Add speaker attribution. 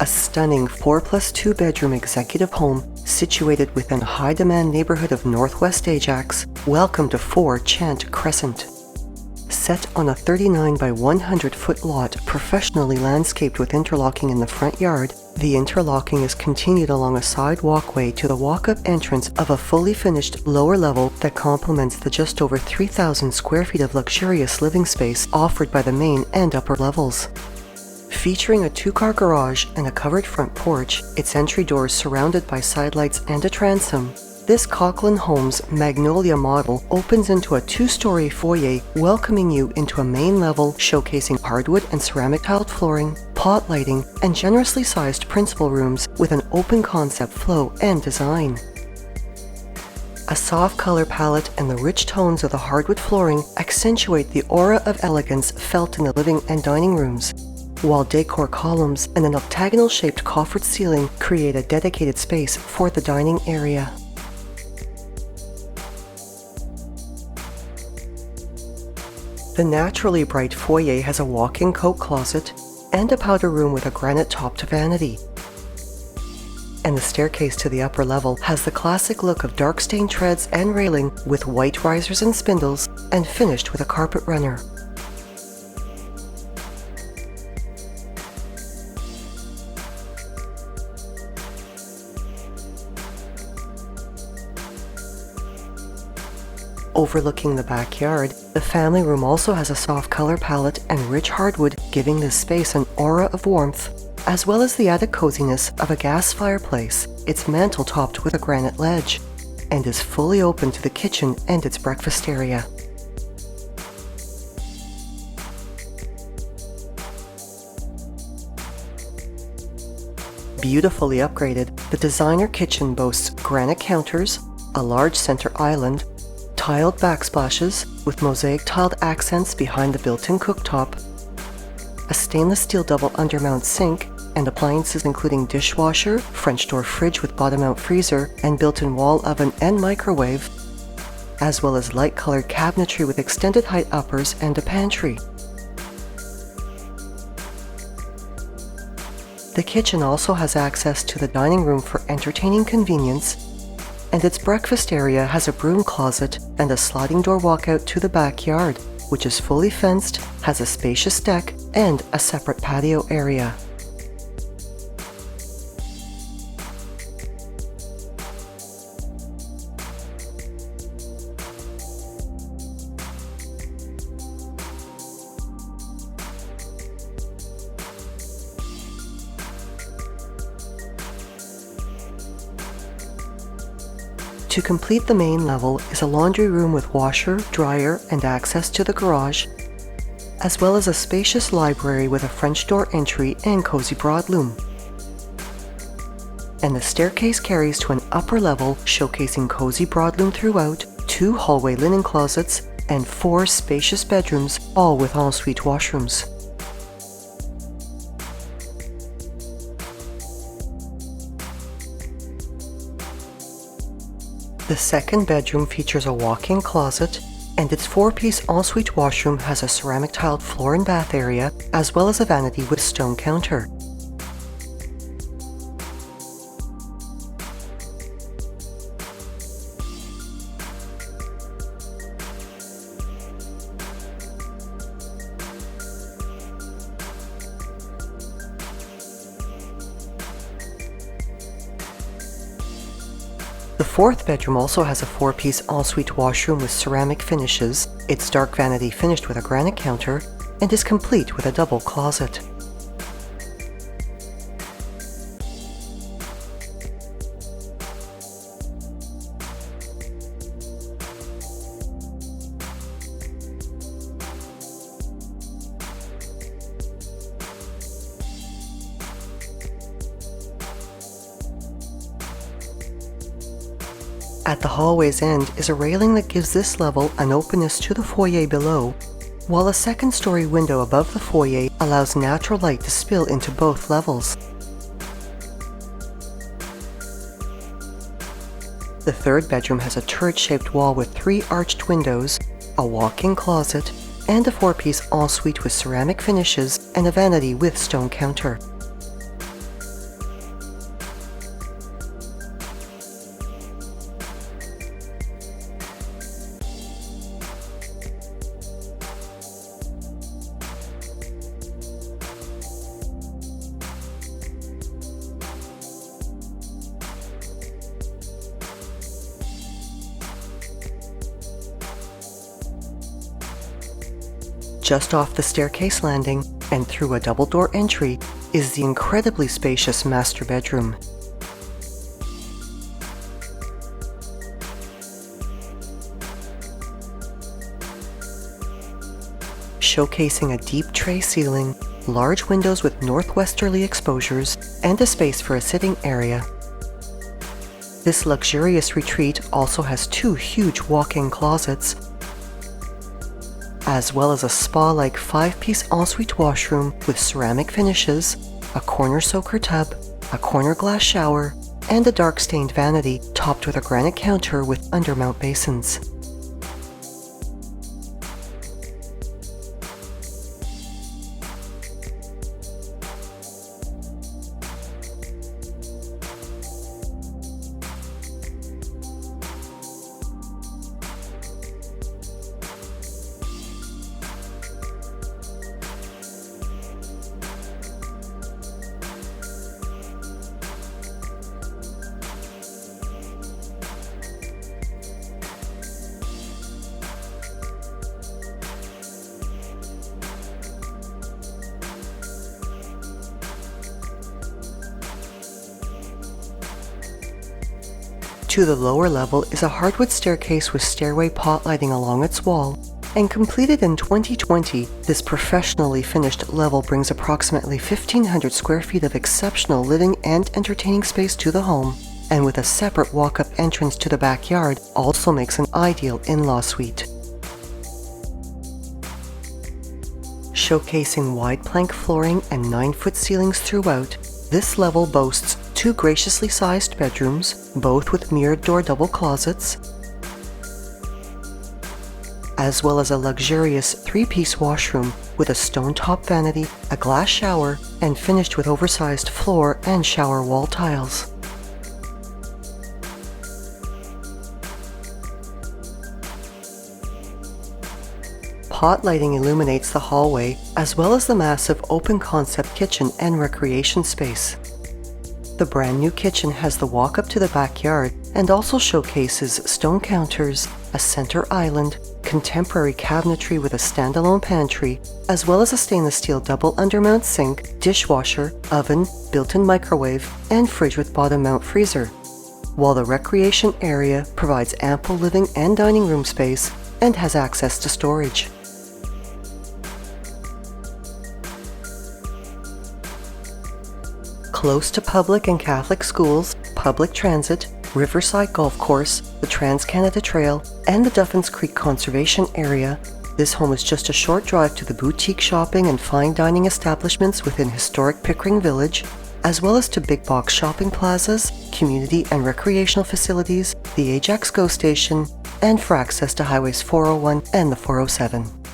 Speaker 1: A stunning 4+2 bedroom executive home situated within a high-demand neighborhood of Northwest Ajax. Welcome to 4 Chant Crescent. Set on a 39 by 100-foot lot professionally landscaped with interlocking in the front yard, the interlocking is continued along a side walkway to the walk-up entrance of a fully finished lower level that complements the just over 3,000 square feet of luxurious living space offered by the main and upper levels. Featuring a 2-car garage and a covered front porch, its entry doors surrounded by sidelights and a transom, this Coughlin Homes Magnolia model opens into a 2-story foyer welcoming you into a main level showcasing hardwood and ceramic tiled flooring, pot lighting, and generously sized principal rooms with an open concept flow and design. A soft color palette and the rich tones of the hardwood flooring accentuate the aura of elegance felt in the living and dining rooms, while decor columns and an octagonal-shaped coffered ceiling create a dedicated space for the dining area. The naturally bright foyer has a walk-in coat closet and a powder room with a granite-topped vanity. And the staircase to the upper level has the classic look of dark stained treads and railing with white risers and spindles and finished with a carpet runner. Overlooking the backyard, the family room also has a soft color palette and rich hardwood, giving this space an aura of warmth, as well as the added coziness of a gas fireplace. It's mantel topped with a granite ledge, and is fully open to the kitchen and its breakfast area. Beautifully upgraded, the designer kitchen boasts granite counters, a large center island, tiled backsplashes with mosaic tiled accents behind the built-in cooktop, a stainless steel double undermount sink, and appliances including dishwasher, French door fridge with bottom-mount freezer, and built-in wall oven and microwave, as well as light-colored cabinetry with extended height uppers and a pantry. The kitchen also has access to the dining room for entertaining convenience, and its breakfast area has a broom closet and a sliding door walkout to the backyard, which is fully fenced, has a spacious deck, and a separate patio area. To complete the main level is a laundry room with washer, dryer, and access to the garage, as well as a spacious library with a French door entry and cozy broadloom. And the staircase carries to an upper level showcasing cozy broadloom throughout, 2 hallway linen closets, and 4 spacious bedrooms, all with ensuite washrooms. The second bedroom features a walk-in closet, and its 4-piece ensuite washroom has a ceramic tiled floor and bath area, as well as a vanity with stone counter. The fourth bedroom also has a 4-piece ensuite washroom with ceramic finishes, its dark vanity finished with a granite counter, and is complete with a double closet. At the hallway's end is a railing that gives this level an openness to the foyer below, while a second-story window above the foyer allows natural light to spill into both levels. The third bedroom has a turret-shaped wall with 3 arched windows, a walk-in closet, and a 4-piece ensuite with ceramic finishes and a vanity with stone counter. Just off the staircase landing and through a double-door entry is the incredibly spacious master bedroom. Showcasing a deep tray ceiling, large windows with northwesterly exposures, and a space for a sitting area. This luxurious retreat also has 2 huge walk-in closets, as well as a spa-like 5-piece ensuite washroom with ceramic finishes, a corner soaker tub, a corner glass shower, and a dark-stained vanity topped with a granite counter with undermount basins. To the lower level is a hardwood staircase with stairway pot lighting along its wall, and completed in 2020, this professionally finished level brings approximately 1,500 square feet of exceptional living and entertaining space to the home, and with a separate walk-up entrance to the backyard, also makes an ideal in-law suite. Showcasing wide plank flooring and 9-foot ceilings throughout, this level boasts 2 graciously sized bedrooms, both with mirrored door double closets, as well as a luxurious 3-piece washroom with a stone-top vanity, a glass shower, and finished with oversized floor and shower wall tiles. Pot lighting illuminates the hallway, as well as the massive open-concept kitchen and recreation space. The brand new kitchen has the walk-up to the backyard and also showcases stone counters, a center island, contemporary cabinetry with a standalone pantry, as well as a stainless steel double undermount sink, dishwasher, oven, built-in microwave, and fridge with bottom mount freezer, while the recreation area provides ample living and dining room space and has access to storage. Close to public and Catholic schools, public transit, Riverside Golf Course, the Trans-Canada Trail, and the Duffins Creek Conservation Area, this home is just a short drive to the boutique shopping and fine dining establishments within historic Pickering Village, as well as to big box shopping plazas, community and recreational facilities, the Ajax GO station, and for access to Highways 401 and the 407.